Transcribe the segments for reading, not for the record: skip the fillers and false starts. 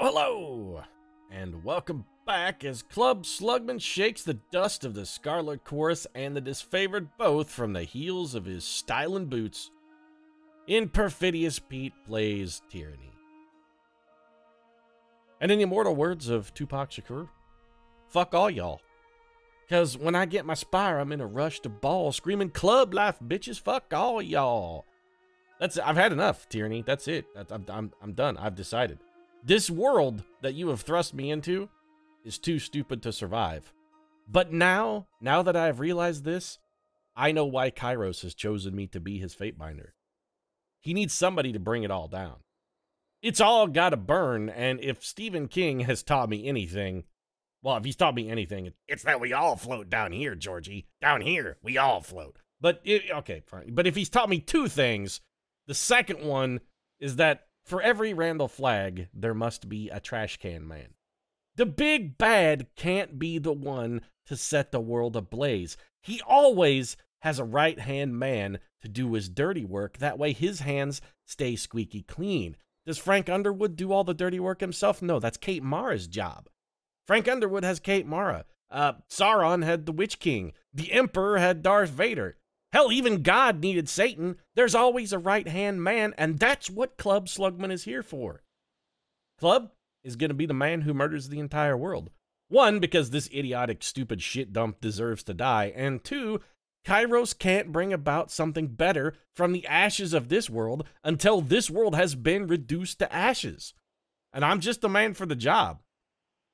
Hello, and welcome back as Club Slugman shakes the dust of the Scarlet Chorus and the disfavored both from the heels of his stylin' boots. In Perfidious, Pete plays Tyranny. And in the immortal words of Tupac Shakur, fuck all y'all. Cause when I get my spire, I'm in a rush to ball, screaming club life, bitches, fuck all y'all. I've had enough, Tyranny. That's it. I'm done. I've decided. This world that you have thrust me into is too stupid to survive. But now that I have realized this, I know why Kairos has chosen me to be his Fatebinder. He needs somebody to bring it all down. It's all gotta burn, and if Stephen King has taught me anything, well, if he's taught me anything, it's that we all float down here, Georgie. Down here, we all float. Okay, fine. But if he's taught me two things, the second one is that for every Randall Flagg, there must be a trash can man. The big bad can't be the one to set the world ablaze. He always has a right-hand man to do his dirty work. That way his hands stay squeaky clean. Does Frank Underwood do all the dirty work himself? No, that's Kate Mara's job. Frank Underwood has Kate Mara. Sauron had the Witch King. The Emperor had Darth Vader. Hell, even God needed Satan. There's always a right-hand man, and that's what Club Slugman is here for. Club is going to be the man who murders the entire world. One, because this idiotic, stupid shit dump deserves to die, and two, Kairos can't bring about something better from the ashes of this world until this world has been reduced to ashes. And I'm just the man for the job.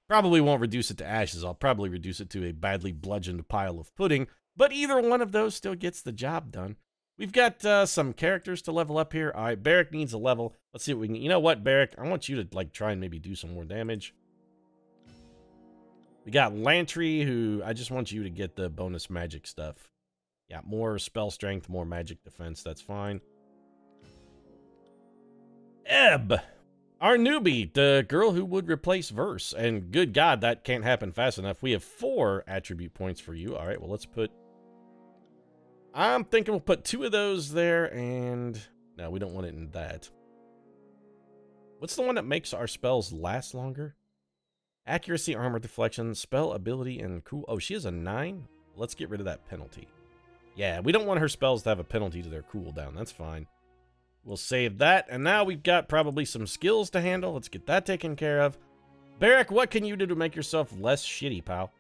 Probably won't reduce it to ashes. I'll probably reduce it to a badly bludgeoned pile of pudding. But either one of those still gets the job done. We've got some characters to level up here. All right, Barrick needs a level. Let's see what we can... You know what, Barrick? I want you to try and maybe do some more damage. We got Lantry, who I just want you to get the bonus magic stuff. Yeah, more spell strength, more magic defense. That's fine. Ebb, our newbie, the girl who would replace Verse. And good God, that can't happen fast enough. We have 4 attribute points for you. All right, well, let's put... I'm thinking we'll put 2 of those there, and... No, we don't want it in that. What's the one that makes our spells last longer? Accuracy, armor, deflection, spell, ability, and cool... Oh, she has a 9? Let's get rid of that penalty. Yeah, we don't want her spells to have a penalty to their cooldown. That's fine. We'll save that, and now we've got probably some skills to handle. Let's get that taken care of. Barrick, what can you do to make yourself less shitty, pal?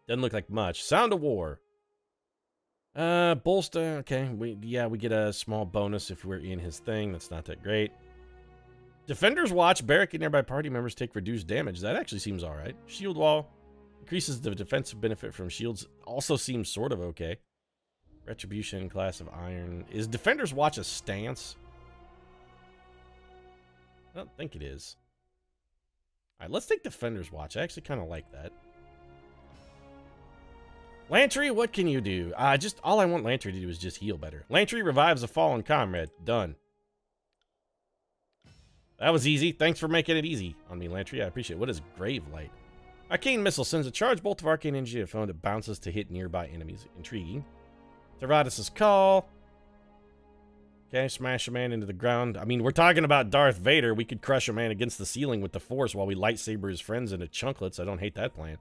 Doesn't look like much. Sound of War. Bolster, okay, we get a small bonus if we're in his thing. That's not that great. Defender's Watch, Barrick and nearby party members take reduced damage. That actually seems alright. Shield Wall, increases the defensive benefit from shields. Also seems sort of okay. Retribution, Class of Iron. Is Defender's Watch a stance? I don't think it is. Alright, let's take Defender's Watch. I actually kind of like that. Lantry, what can you do? All I want Lantry to do is just heal better. Lantry revives a fallen comrade. Done. That was easy. Thanks for making it easy on me, Lantry. I appreciate it. What is Grave Light? Arcane Missile sends a charge bolt of arcane energy to a phone that bounces to hit nearby enemies. Intriguing. Taratus' Call. Okay, smash a man into the ground. I mean, we're talking about Darth Vader. We could crush a man against the ceiling with the Force while we lightsaber his friends into chunklets. I don't hate that plan.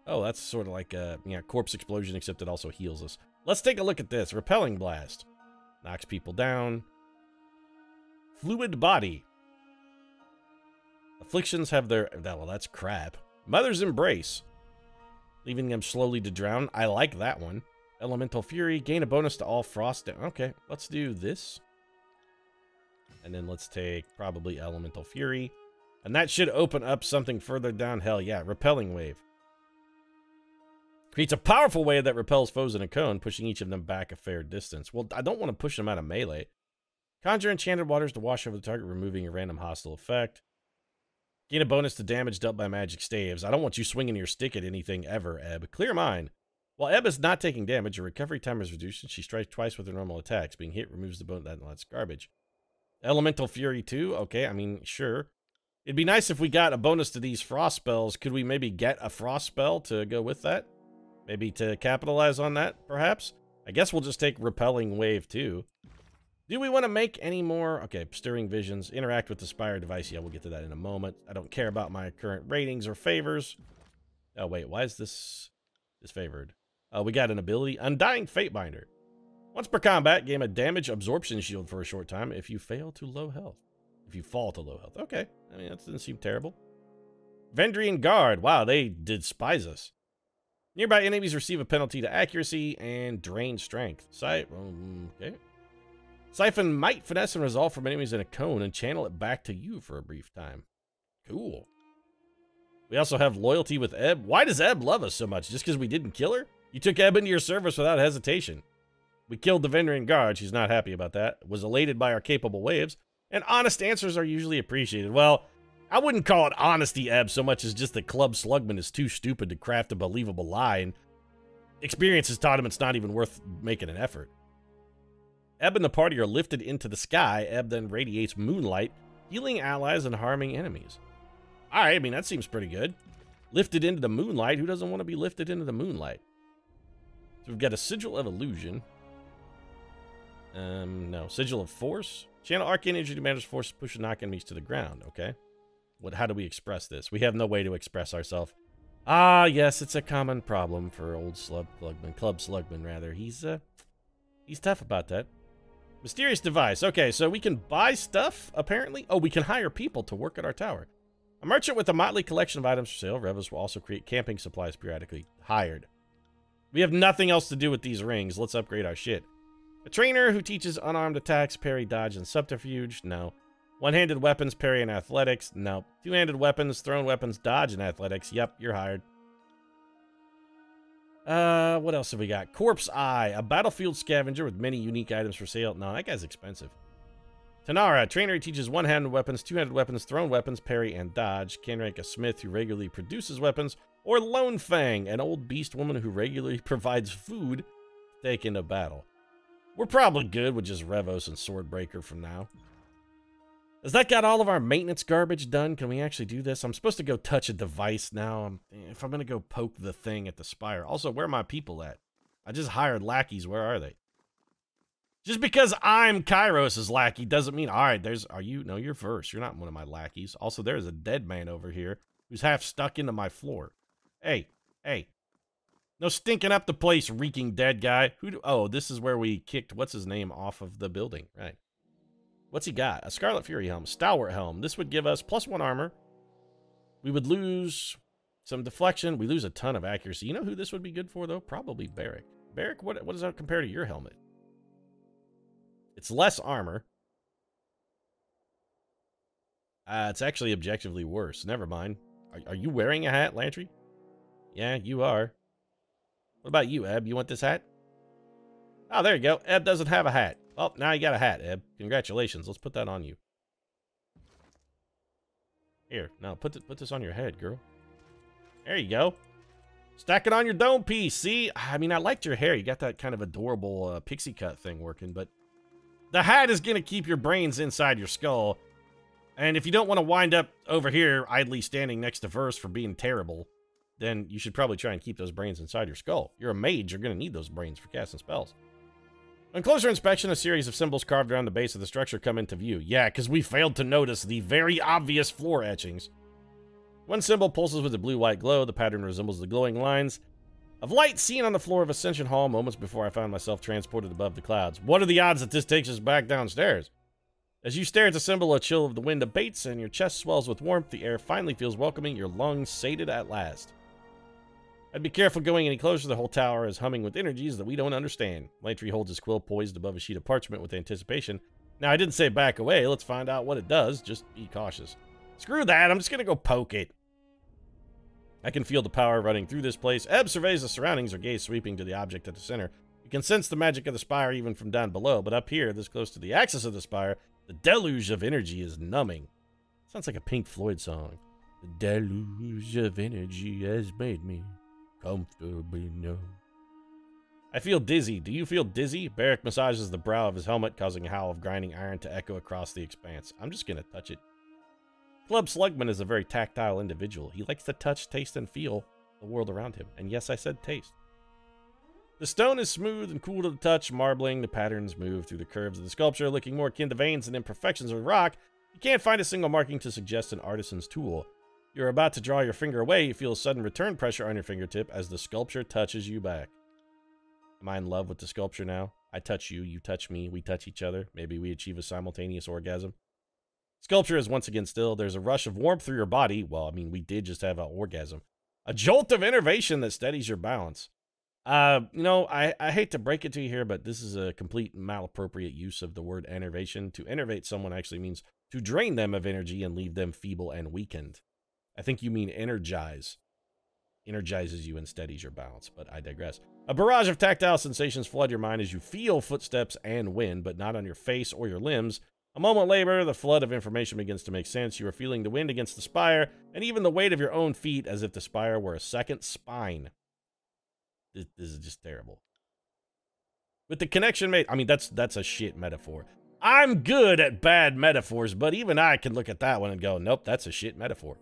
Oh, that's sort of like a corpse explosion, except it also heals us. Let's take a look at this. Repelling Blast. Knocks people down. Fluid Body. Afflictions have their... Well, that's crap. Mother's Embrace. Leaving them slowly to drown. I like that one. Elemental Fury. Gain a bonus to all frost... Okay, let's do this. And then let's take probably Elemental Fury. And that should open up something further down. Hell yeah, Repelling Wave. Creates a powerful wave that repels foes in a cone, pushing each of them back a fair distance. Well, I don't want to push them out of melee. Conjure Enchanted Waters to wash over the target, removing a random hostile effect. Gain a bonus to damage dealt by magic staves. I don't want you swinging your stick at anything ever, Ebb. Clear Mind. While Ebb is not taking damage, her recovery time is reduced, and she strikes twice with her normal attacks. Being hit removes the bonus. That's garbage. Elemental Fury 2. Okay, I mean, sure. It'd be nice if we got a bonus to these frost spells. Could we maybe get a frost spell to go with that? Maybe to capitalize on that, perhaps? I guess we'll just take Repelling Wave, too. Do we want to make any more? Okay, stirring visions. Interact with the Spire device. Yeah, we'll get to that in a moment. I don't care about my current ratings or favors. Oh, wait. Why is this disfavored? We got an ability. Undying Fatebinder. Once per combat, gain a damage absorption shield for a short time if you fail to low health. If you fall to low health. Okay. I mean, that doesn't seem terrible. Vendrian Guard. Wow, they despise us. Nearby enemies receive a penalty to accuracy and drain strength. Okay. Siphon might finesse and resolve from enemies in a cone and channel it back to you for a brief time. Cool. We also have loyalty with Ebb. Why does Ebb love us so much? Just because we didn't kill her? You took Ebb into your service without hesitation. We killed the Vendrian Guard. She's not happy about that. Was elated by our capable waves. And honest answers are usually appreciated. Well, I wouldn't call it honesty, Ebb, so much as just that Club Slugman is too stupid to craft a believable lie, and experience has taught him it's not even worth making an effort. Ebb and the party are lifted into the sky. Ebb then radiates moonlight, healing allies and harming enemies. Alright, I mean, that seems pretty good. Lifted into the moonlight. Who doesn't want to be lifted into the moonlight? So we've got a Sigil of Illusion. No. Sigil of Force. Channel arcane energy to manage force, push and knock enemies to the ground. Okay. How do we express this? We have no way to express ourselves. Ah, yes, it's a common problem for old Club Slugman, rather. He's tough about that. Mysterious device. Okay, so we can buy stuff, apparently. Oh, we can hire people to work at our tower. A merchant with a motley collection of items for sale. Revos will also create camping supplies periodically. Hired. We have nothing else to do with these rings. Let's upgrade our shit. A trainer who teaches unarmed attacks, parry, dodge, and subterfuge. No. One-handed weapons, parry, and athletics. No. Two-handed weapons, thrown weapons, dodge, and athletics. Yep, you're hired. What else have we got? Corpse Eye, a battlefield scavenger with many unique items for sale. No, that guy's expensive. Tanara, trainer who teaches one-handed weapons, two-handed weapons, thrown weapons, parry, and dodge. Can rank a smith who regularly produces weapons. Or Lone Fang, an old beast woman who regularly provides food to take into battle. We're probably good with just Revos and Swordbreaker from now. Has that got all of our maintenance garbage done? Can we actually do this? I'm supposed to go touch a device now. If I'm going to go poke the thing at the spire. Also, where are my people at? I just hired lackeys. Where are they? Just because I'm Kairos' lackey doesn't mean, all right, are you? No, you're first. You're not one of my lackeys. Also, there's a dead man over here who's half stuck into my floor. Hey. No stinking up the place, reeking dead guy. Oh, this is where we kicked, what's his name, off of the building. Right. What's he got? A Scarlet Fury helm. Stalwart helm. This would give us +1 armor. We would lose some deflection. We lose a ton of accuracy. You know who this would be good for, though? Probably Barrick. Barrick, what does that compare to your helmet? It's less armor. It's actually objectively worse. Never mind. Are you wearing a hat, Lantry? Yeah, you are. What about you, Ebb? You want this hat? Oh, there you go. Ebb doesn't have a hat. Well, now you got a hat, Ebb. Congratulations. Let's put that on you. Here, now put this on your head, girl. There you go. Stack it on your dome piece. See? I mean, I liked your hair. You got that kind of adorable pixie cut thing working, but the hat is going to keep your brains inside your skull. And if you don't want to wind up over here idly standing next to Verse for being terrible, then you should probably try and keep those brains inside your skull. You're a mage. You're going to need those brains for casting spells. On closer inspection, a series of symbols carved around the base of the structure come into view. Yeah, because we failed to notice the very obvious floor etchings. One symbol pulses with a blue-white glow. The pattern resembles the glowing lines of light seen on the floor of Ascension Hall moments before I found myself transported above the clouds. What are the odds that this takes us back downstairs? As you stare at the symbol, a chill of the wind abates and your chest swells with warmth. The air finally feels welcoming, your lungs sated at last. I'd be careful going any closer. The whole tower is humming with energies that we don't understand. Lantry holds his quill poised above a sheet of parchment with anticipation. Now, I didn't say back away. Let's find out what it does. Just be cautious. Screw that. I'm just going to go poke it. I can feel the power running through this place. Ebb surveys the surroundings, her gaze sweeping to the object at the center. You can sense the magic of the spire even from down below, but up here, this close to the axis of the spire, the deluge of energy is numbing. Sounds like a Pink Floyd song. The deluge of energy has made me comfortably numb. I feel dizzy. Do you feel dizzy? Barrick massages the brow of his helmet, causing a howl of grinding iron to echo across the expanse. I'm just gonna touch it. Club Slugman is a very tactile individual. He likes to touch, taste, and feel the world around him. And yes, I said taste. The stone is smooth and cool to the touch, marbling. The patterns move through the curves of the sculpture, looking more akin to veins and imperfections of rock. You can't find a single marking to suggest an artisan's tool. You're about to draw your finger away, you feel a sudden return pressure on your fingertip as the sculpture touches you back. Am I in love with the sculpture now? I touch you, you touch me, we touch each other. Maybe we achieve a simultaneous orgasm. Sculpture is once again still. There's a rush of warmth through your body. Well, I mean, we did just have an orgasm. A jolt of innervation that steadies your balance. You know, I hate to break it to you here, but this is a complete malappropriate use of the word enervation. To enervate someone actually means to drain them of energy and leave them feeble and weakened. I think you mean energize. Energizes you and steadies your balance, but I digress. A barrage of tactile sensations flood your mind as you feel footsteps and wind, but not on your face or your limbs. A moment later, the flood of information begins to make sense. You are feeling the wind against the spire, and even the weight of your own feet as if the spire were a second spine. This is just terrible. With the connection made, I mean, that's a shit metaphor. I'm good at bad metaphors, but even I can look at that one and go, nope, that's a shit metaphor.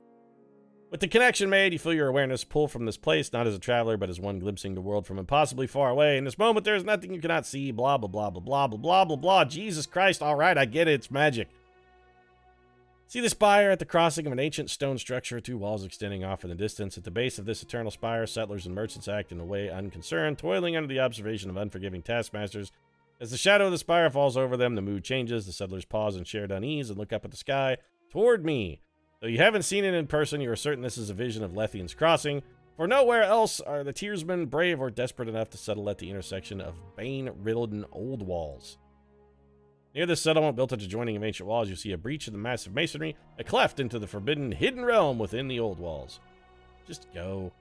With the connection made, you feel your awareness pull from this place, not as a traveler, but as one glimpsing the world from impossibly far away. In this moment, there is nothing you cannot see, blah, blah, blah, blah, blah, blah, blah, blah, blah. Jesus Christ, all right, I get it, it's magic. See the spire at the crossing of an ancient stone structure, two walls extending off in the distance. At the base of this eternal spire, settlers and merchants act in a way unconcerned, toiling under the observation of unforgiving taskmasters. As the shadow of the spire falls over them, the mood changes. The settlers pause in shared unease and look up at the sky. Toward me. Though you haven't seen it in person, you are certain this is a vision of Lethian's crossing, for nowhere else are the tearsmen brave or desperate enough to settle at the intersection of bane-riddled old walls. Near this settlement built into joining of ancient walls, you see a breach in the massive masonry, a cleft into the forbidden hidden realm within the old walls. Just go.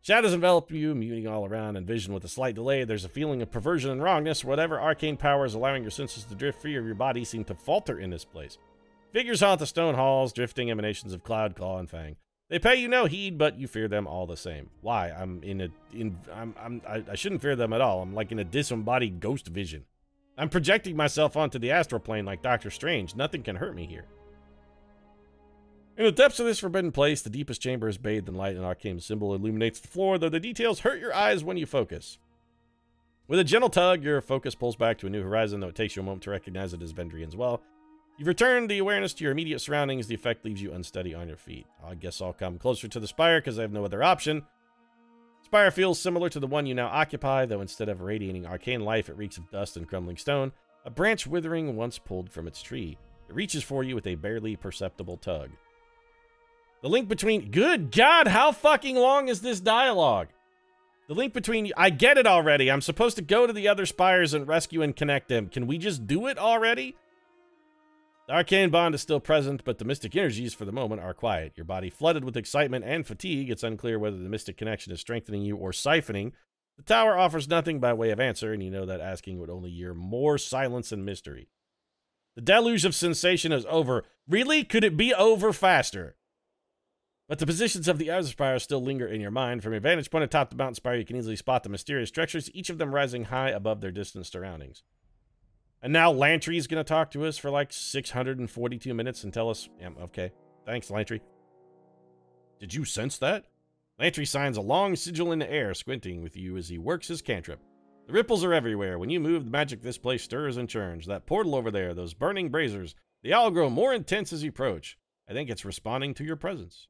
Shadows envelop you, muting all around, and vision with a slight delay. There's a feeling of perversion and wrongness. Whatever arcane power is allowing your senses to drift free of your body seem to falter in this place. Figures haunt the stone halls, drifting emanations of cloud, claw, and fang. They pay you no heed, but you fear them all the same. Why? I shouldn't fear them at all. I'm like in a disembodied ghost vision. I'm projecting myself onto the astral plane like Doctor Strange. Nothing can hurt me here. In the depths of this forbidden place, the deepest chamber is bathed in light. An arcane symbol illuminates the floor, though the details hurt your eyes when you focus. With a gentle tug, your focus pulls back to a new horizon, though it takes you a moment to recognize it as Vendrian's well. You've returned the awareness to your immediate surroundings. The effect leaves you unsteady on your feet. I guess I'll come closer to the spire because I have no other option. Spire feels similar to the one you now occupy, though instead of radiating arcane life, it reeks of dust and crumbling stone. A branch withering once pulled from its tree. It reaches for you with a barely perceptible tug. The link between... Good God, how fucking long is this dialogue? The link between... I get it already. I'm supposed to go to the other spires and rescue and connect them. Can we just do it already? The arcane bond is still present, but the mystic energies for the moment are quiet. Your body flooded with excitement and fatigue. It's unclear whether the mystic connection is strengthening you or siphoning. The tower offers nothing by way of answer, and you know that asking would only yield more silence and mystery. The deluge of sensation is over. Really? Could it be over faster? But the positions of the other spires still linger in your mind. From your vantage point atop the mountain spire, you can easily spot the mysterious structures, each of them rising high above their distant surroundings. And now Lantry's going to talk to us for like 642 minutes and tell us, yeah, okay, thanks, Lantry. Did you sense that? Lantry signs a long sigil in the air, squinting with you as he works his cantrip. The ripples are everywhere. When you move, the magic of this place stirs and churns. That portal over there, those burning braziers, they all grow more intense as you approach. I think it's responding to your presence.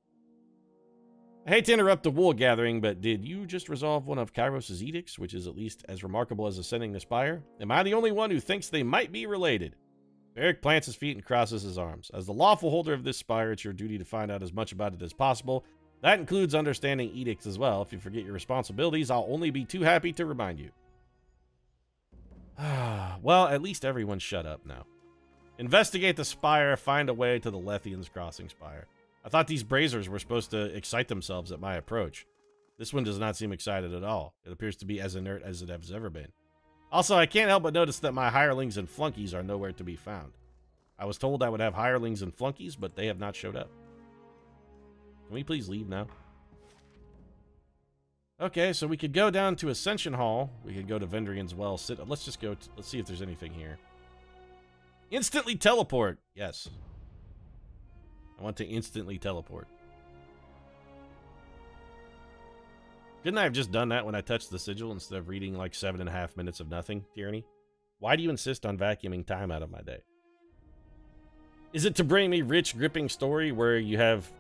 I hate to interrupt the wool gathering, but did you just resolve one of Kairos' edicts, which is at least as remarkable as ascending the spire? Am I the only one who thinks they might be related? Beric plants his feet and crosses his arms. As the lawful holder of this spire, it's your duty to find out as much about it as possible. That includes understanding edicts as well. If you forget your responsibilities, I'll only be too happy to remind you. Well, at least everyone shut up now. Investigate the spire, find a way to the Lethian's crossing spire. I thought these braziers were supposed to excite themselves at my approach. This one does not seem excited at all. It appears to be as inert as it has ever been. Also, I can't help but notice that my hirelings and flunkies are nowhere to be found. I was told I would have hirelings and flunkies, but they have not showed up. Can we please leave now? Okay, so we could go down to Ascension Hall. We could go to Vendrian's Well. Let's just go. Let's see if there's anything here. Instantly teleport. Yes. I want to instantly teleport. Couldn't I have just done that when I touched the sigil instead of reading like 7.5 minutes of nothing, Tyranny? Why do you insist on vacuuming time out of my day? Is it to bring me rich, gripping story where you have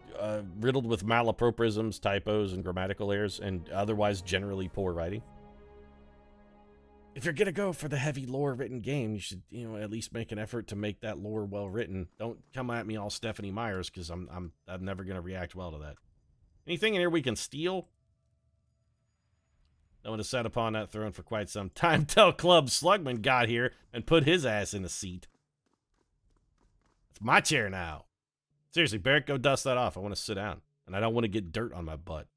riddled with malapropisms, typos, and grammatical errors, and otherwise generally poor writing? If you're gonna go for the heavy lore-written game, you should, you know, at least make an effort to make that lore well-written. Don't come at me all Stephanie Myers, because I'm never gonna react well to that. Anything in here we can steal? No one has sat upon that throne for quite some time till Club Slugman got here and put his ass in the seat. It's my chair now. Seriously, Barrett, go dust that off. I want to sit down, and I don't want to get dirt on my butt.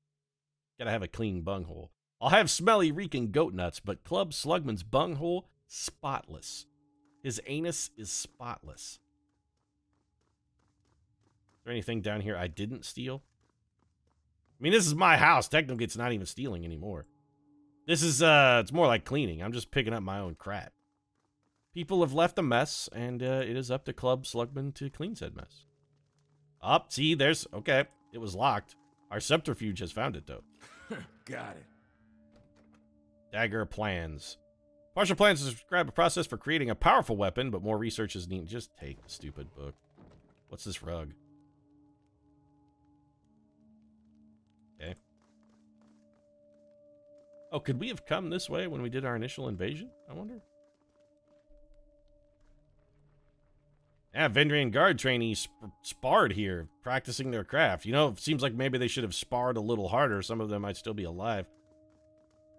Gotta have a clean bunghole. I'll have smelly, reeking goat nuts, but Club Slugman's bunghole, spotless. His anus is spotless. Is there anything down here I didn't steal? I mean, this is my house. Technically, it's not even stealing anymore. This is, it's more like cleaning. I'm just picking up my own crap. People have left a mess, and it is up to Club Slugman to clean said mess. Up, see, there's, okay, it was locked. Our subterfuge has found it, though. Got it. Dagger plans. Partial plans describe a process for creating a powerful weapon, but more research is needed. Just take the stupid book. What's this rug? Okay. Oh, could we have come this way when we did our initial invasion? I wonder. Yeah, Vendrian Guard trainees sparred here, practicing their craft. You know, it seems like maybe they should have sparred a little harder. Some of them might still be alive.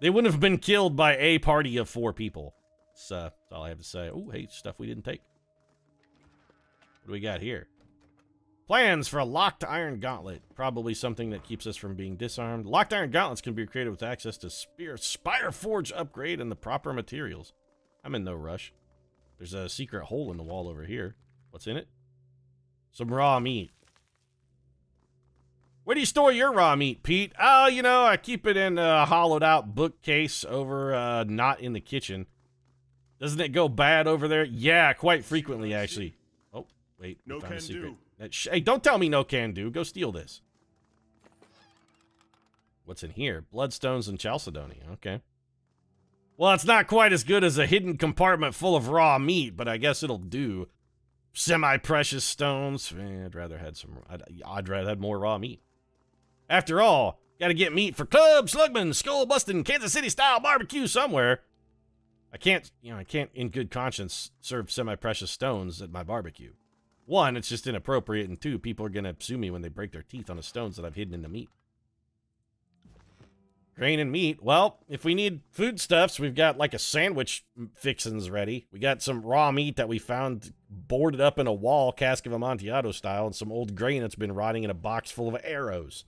They wouldn't have been killed by a party of 4 people. That's all I have to say. Oh, hey, stuff we didn't take. What do we got here? Plans for a locked iron gauntlet. Probably something that keeps us from being disarmed. Locked iron gauntlets can be created with access to Spire Forge upgrade and the proper materials. I'm in no rush. There's a secret hole in the wall over here. What's in it? Some raw meat. Where do you store your raw meat, Pete? Oh, you know, I keep it in a hollowed out bookcase over, not in the kitchen. Doesn't it go bad over there? Yeah, quite frequently, actually. Oh, wait. No can do. Hey, don't tell me no can do. Go steal this. What's in here? Bloodstones and chalcedony. Okay. Well, it's not quite as good as a hidden compartment full of raw meat, but I guess it'll do. Semi-precious stones. I'd rather had some. I'd rather had more raw meat. After all, gotta get meat for Club Slugman, skull-busting, Kansas City-style barbecue somewhere. I can't, in good conscience, serve semi-precious stones at my barbecue. 1, it's just inappropriate, and 2, people are gonna sue me when they break their teeth on the stones that I've hidden in the meat. Grain and meat. Well, if we need foodstuffs, we've got like a sandwich fixins ready. We got some raw meat that we found boarded up in a wall, cask of Amontillado style, and some old grain that's been rotting in a box full of arrows.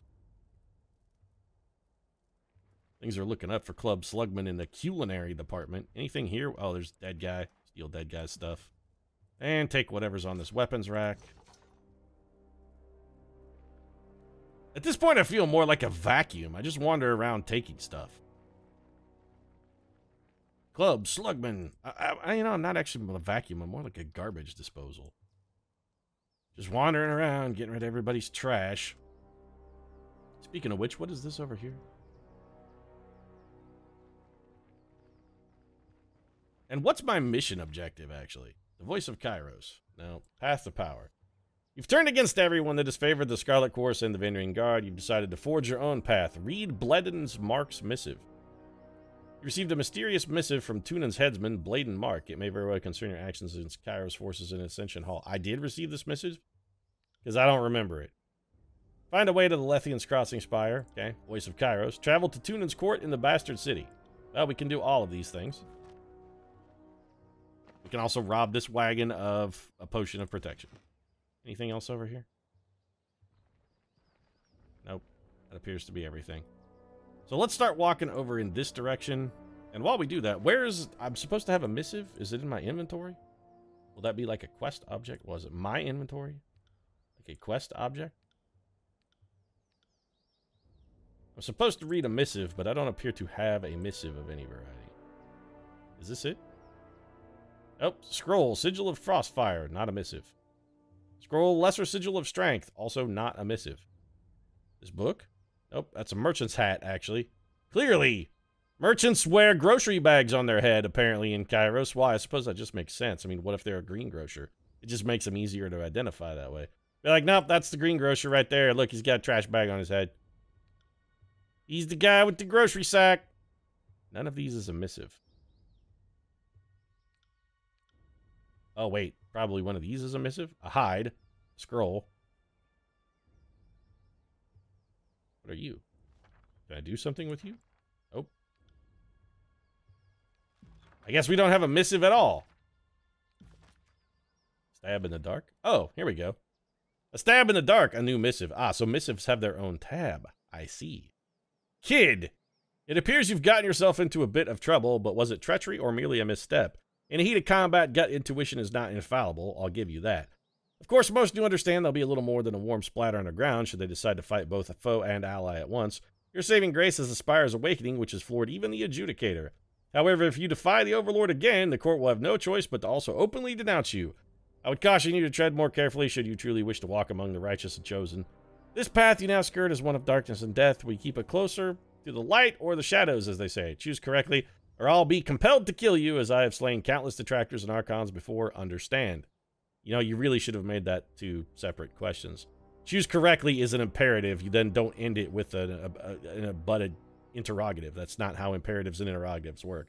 Things are looking up for Club Slugman in the culinary department. Anything here? Oh, there's dead guy. Steal dead guy stuff. And take whatever's on this weapons rack. At this point, I feel more like a vacuum. I just wander around taking stuff. Club Slugman. I'm not actually a vacuum. I'm more like a garbage disposal. Just wandering around, getting rid of everybody's trash. Speaking of which, what is this over here? And what's my mission objective, actually? The voice of Kairos. No, path to power. You've turned against everyone that has favored the Scarlet Course and the Vendrian Guard. You've decided to forge your own path. Read Bleden's Mark's missive. You received a mysterious missive from Tunan's headsman, Bladen Mark. It may very well concern your actions against Kairos forces in Ascension Hall. I did receive this missive? Because I don't remember it. Find a way to the Lethian's Crossing Spire. Okay, voice of Kairos. Travel to Tunan's court in the Bastard City. Well, we can do all of these things. We can also rob this wagon of a potion of protection. Anything else over here? Nope. That appears to be everything. So let's start walking over in this direction. And while we do that, I'm supposed to have a missive? Is it in my inventory? Will that be like a quest object? Was it my inventory? Like a quest object? I'm supposed to read a missive, but I don't appear to have a missive of any variety. Is this it? Oh, scroll, sigil of frostfire, not a missive. Scroll, lesser sigil of strength, also not a missive. This book? Nope, that's a merchant's hat, actually. Clearly, merchants wear grocery bags on their head, apparently, in Kairos. Why? I suppose that just makes sense. I mean, what if they're a green grocer? It just makes them easier to identify that way. Be like, nope, that's the green grocer right there. Look, he's got a trash bag on his head. He's the guy with the grocery sack. None of these is a missive. Oh, wait. Probably one of these is a missive. A hide. Scroll. What are you? Can I do something with you? Oh. I guess we don't have a missive at all. Stab in the dark. Oh, here we go. A stab in the dark, a new missive. Ah, so missives have their own tab. I see. Kid, it appears you've gotten yourself into a bit of trouble, but was it treachery or merely a misstep? In a heat of combat, gut intuition is not infallible, I'll give you that. Of course, most do understand there'll be a little more than a warm splatter on the ground should they decide to fight both a foe and ally at once. Your saving grace is the Spire's awakening, which has floored even the adjudicator. However, if you defy the Overlord again, the court will have no choice but to also openly denounce you. I would caution you to tread more carefully should you truly wish to walk among the righteous and chosen. This path you now skirt is one of darkness and death. We keep it closer to the light or the shadows, as they say. Choose correctly, or I'll be compelled to kill you, as I have slain countless detractors and archons before. Understand. You know, you really should have made that two separate questions. Choose correctly is an imperative. You then don't end it with an abutted interrogative. That's not how imperatives and interrogatives work.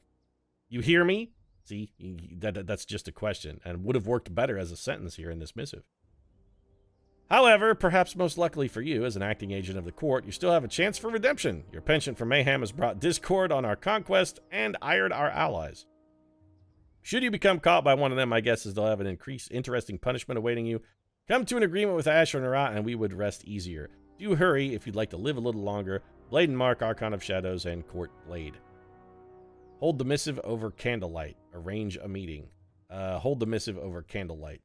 You hear me? See, that's just a question, and would have worked better as a sentence here in this missive. However, perhaps most luckily for you, as an acting agent of the court, you still have a chance for redemption. Your penchant for mayhem has brought discord on our conquest and ironed our allies. Should you become caught by one of them, my guess is they'll have an interesting punishment awaiting you. Come to an agreement with Ash or Nara, and we would rest easier. Do hurry if you'd like to live a little longer. Blade and Mark, Archon of Shadows, and Court Blade. Hold the missive over candlelight. Arrange a meeting. Hold the missive over candlelight.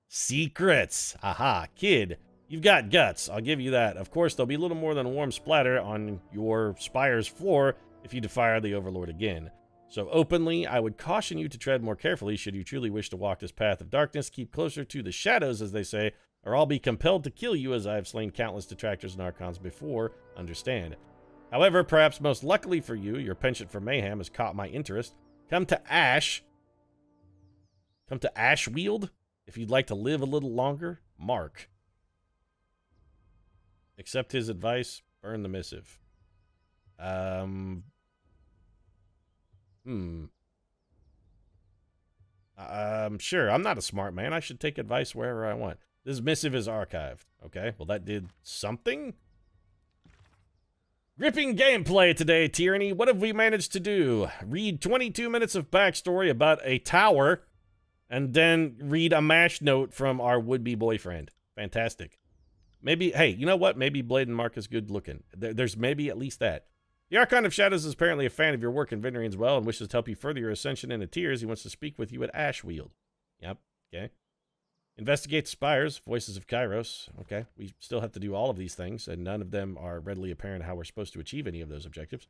Secrets! Aha, kid. You've got guts. I'll give you that. Of course, there'll be a little more than a warm splatter on your spire's floor if you defy the Overlord again. So openly, I would caution you to tread more carefully should you truly wish to walk this path of darkness. Keep closer to the shadows, as they say, or I'll be compelled to kill you, as I have slain countless detractors and archons before. Understand. However, perhaps most luckily for you, your penchant for mayhem has caught my interest. Come to Ash. Come to Ashweald if you'd like to live a little longer. Mark. Accept his advice. Burn the missive. Sure, I'm not a smart man. I should take advice wherever I want. This missive is archived. Okay, well that did something. Gripping gameplay today, Tyranny. What have we managed to do? Read 22 minutes of backstory about a tower, and then read a mash note from our would-be boyfriend. Fantastic. Maybe, hey, you know what? Maybe Blade and Mark is good looking. There's maybe at least that. The Archon of Shadows is apparently a fan of your work in Vendrian as well and wishes to help you further your ascension into tiers. He wants to speak with you at Ashweald. Yep, okay. Investigate the spires, Voices of Kairos. Okay, we still have to do all of these things, and none of them are readily apparent how we're supposed to achieve any of those objectives.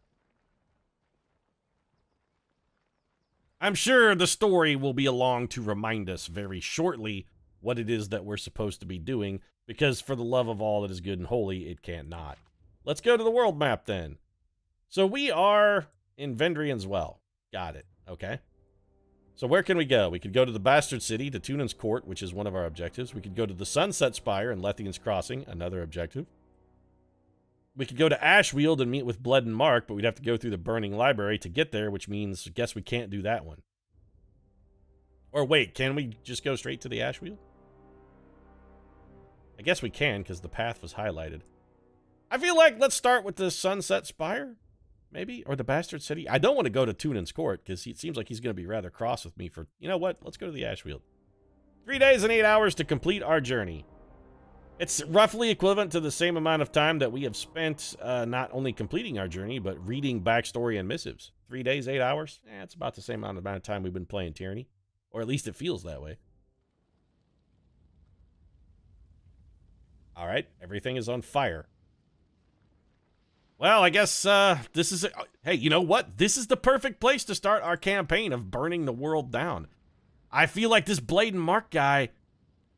I'm sure the story will be along to remind us very shortly what it is that we're supposed to be doing, because for the love of all that is good and holy, it can't not. Let's go to the world map then. So we are in Vendrian's Well. Got it. Okay. So where can we go? We could go to the Bastard City, to Tunan's Court, which is one of our objectives. We could go to the Sunset Spire and Lethian's Crossing, another objective. We could go to Ashweald and meet with Bled and Mark, but we'd have to go through the Burning Library to get there, which means, I guess we can't do that one. Or wait, can we just go straight to the Ashweald? I guess we can, because the path was highlighted. I feel like let's start with the Sunset Spire. Maybe? Or the Bastard City? I don't want to go to Tunan's Court, because it seems like he's going to be rather cross with me for, you know what? Let's go to the Ashweald. 3 days and 8 hours to complete our journey. It's roughly equivalent to the same amount of time that we have spent not only completing our journey, but reading backstory and missives. 3 days, 8 hours? It's about the same amount of time we've been playing Tyranny. Or at least it feels that way. Alright, everything is on fire. Well, I guess this is... Hey, you know what? This is the perfect place to start our campaign of burning the world down. I feel like this Blade and Mark guy...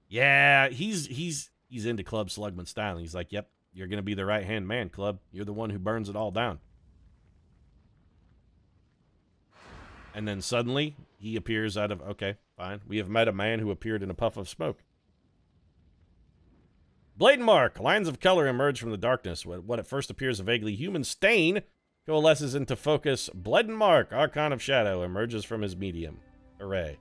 Yeah, he's into Club Slugman style. He's like, yep, you're going to be the right-hand man, Club. You're the one who burns it all down. And then suddenly, he appears out of... Okay, fine. We have met a man who appeared in a puff of smoke. Blade mark. Lines of color emerge from the darkness. What at first appears a vaguely human stain coalesces into focus. Blade mark. Archon of shadow emerges from his medium. Hooray.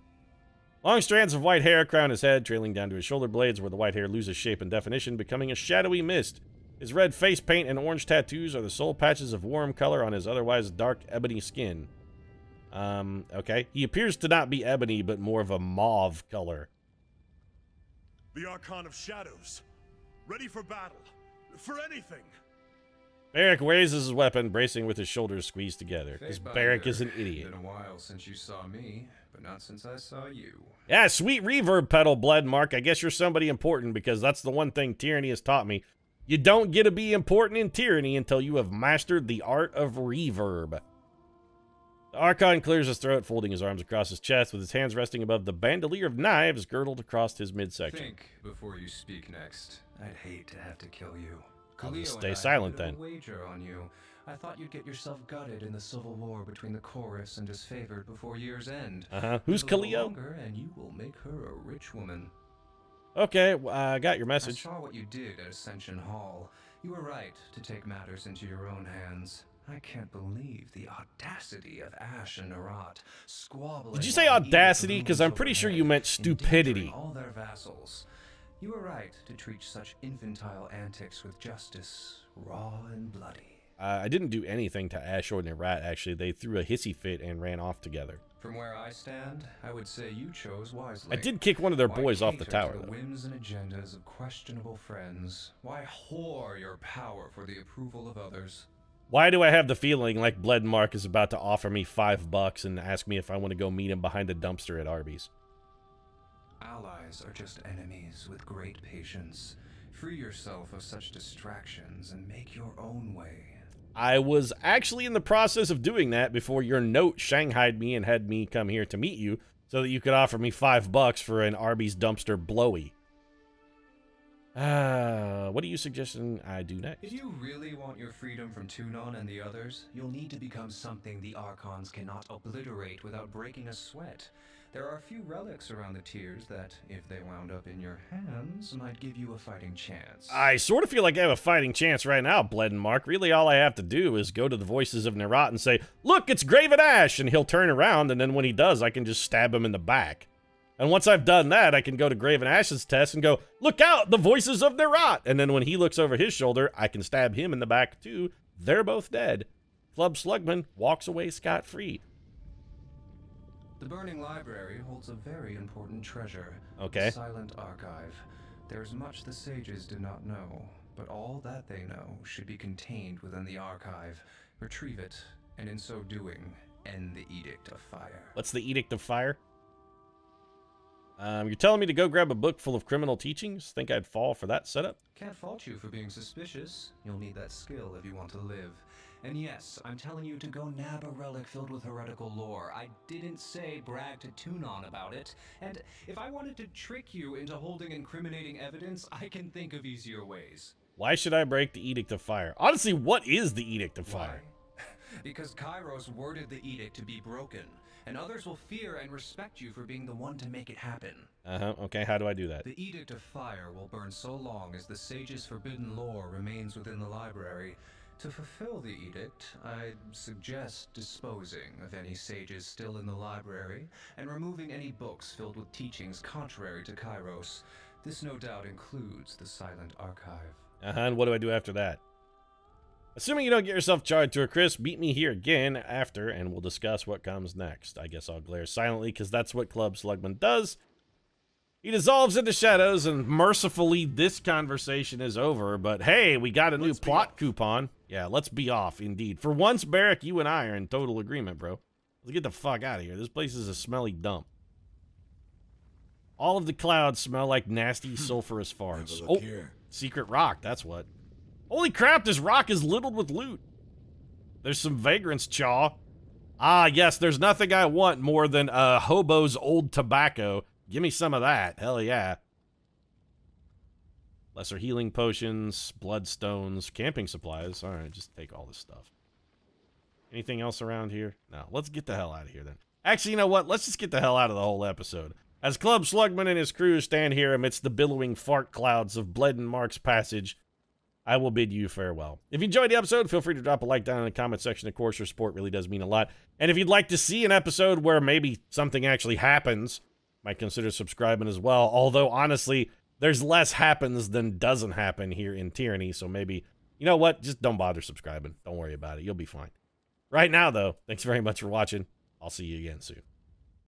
Long strands of white hair crown his head, trailing down to his shoulder blades, where the white hair loses shape and definition, becoming a shadowy mist. His red face paint and orange tattoos are the sole patches of warm color on his otherwise dark ebony skin. Okay. He appears to not be ebony, but more of a mauve color. The Archon of Shadows. Ready for battle. For anything. Barrack raises his weapon, bracing with his shoulders squeezed together. Because Barrack is an idiot. Been a while since you saw me, but not since I saw you. Yeah, sweet reverb pedal, Blood Mark. I guess you're somebody important, because that's the one thing Tyranny has taught me. You don't get to be important in Tyranny until you have mastered the art of reverb. The Archon clears his throat, folding his arms across his chest, with his hands resting above the bandolier of knives girdled across his midsection. Think before you speak next. I'd hate to have to kill you. I'll just Khalil stay and I silent put a then. Wager on you. I thought you'd get yourself gutted in the civil war between the chorus and disfavored before year's end. Who's Live a little Khalil? longer and you will make her a rich woman. Okay, I got your message. I saw what you did at Ascension Hall. You were right to take matters into your own hands. I can't believe the audacity of Ash and Narat squabbling. Did you say while audacity? Edith Because I'm pretty sure you meant stupidity. endangering all their vassals. You were right to treat such infantile antics with justice, raw and bloody. I didn't do anything to Ash or Narat, actually. They threw a hissy fit and ran off together. From where I stand, I would say you chose wisely. I did kick one of their Why boys off the cater tower, to the though. whims and agendas of questionable friends? Why whore your power for the approval of others? Why do I have the feeling like Bled Mark is about to offer me $5 and ask me if I want to go meet him behind the dumpster at Arby's? Allies are just enemies with great patience. Free yourself of such distractions and make your own way. I was actually in the process of doing that before your note shanghaied me and had me come here to meet you so that you could offer me $5 for an Arby's dumpster blowy. What are you suggesting I do next? If you really want your freedom from Tunon and the others, you'll need to become something the Archons cannot obliterate without breaking a sweat. There are a few relics around the tiers that, if they wound up in your hands, might give you a fighting chance. I sort of feel like I have a fighting chance right now, Bled and Mark. Really, all I have to do is go to the voices of Narat and say, "Look, it's Graven Ash!" and he'll turn around, and then when he does, I can just stab him in the back. And once I've done that, I can go to Graven Ash's test and go, "Look out, the voices of Narat!" And then when he looks over his shoulder, I can stab him in the back too. They're both dead. Club Slugman walks away scot-free. The Burning Library holds a very important treasure. Okay. The Silent Archive. There's much the sages do not know, but all that they know should be contained within the archive. Retrieve it, and in so doing, end the Edict of Fire. What's the Edict of Fire? You're telling me to go grab a book full of criminal teachings? Think I'd fall for that setup? Can't fault you for being suspicious. You'll need that skill if you want to live. And yes, I'm telling you to go nab a relic filled with heretical lore. I didn't say brag to Tunon about it. And if I wanted to trick you into holding incriminating evidence, I can think of easier ways. Why should I break the Edict of Fire? Honestly, what is the Edict of Fire? Why? Because Kairos worded the edict to be broken, and others will fear and respect you for being the one to make it happen. Okay, how do I do that? The Edict of Fire will burn so long as the sage's forbidden lore remains within the library. To fulfill the edict, I'd suggest disposing of any sages still in the library, and removing any books filled with teachings contrary to Kairos. This no doubt includes the Silent Archive. And what do I do after that? Assuming you don't get yourself charred to a crisp, meet me here again after, and we'll discuss what comes next. I guess I'll glare silently, because that's what Club Slugman does. He dissolves into shadows, and mercifully, this conversation is over. But hey, we got a new plot coupon. Yeah, let's be off, indeed. For once, Barrack, you and I are in total agreement, bro. Let's get the fuck out of here. This place is a smelly dump. All of the clouds smell like nasty, sulfurous farts. Oh, here. secret rock, that's what. Holy crap, this rock is littered with loot. There's some vagrants, chaw. Ah, yes, there's nothing I want more than a hobo's old tobacco. Give me some of that. Hell yeah. Lesser healing potions, bloodstones, camping supplies. All right, just take all this stuff. Anything else around here? No, let's get the hell out of here then. Actually, you know what? Let's just get the hell out of the whole episode. As Club Slugman and his crew stand here amidst the billowing fart clouds of Bled and Mark's passage, I will bid you farewell. If you enjoyed the episode, feel free to drop a like down in the comment section. Of course, your support really does mean a lot. And if you'd like to see an episode where maybe something actually happens, might consider subscribing as well. Although, honestly, there's less happens than doesn't happen here in Tyranny. So maybe, you know what? Just don't bother subscribing. Don't worry about it. You'll be fine. Right now, though, thanks very much for watching. I'll see you again soon.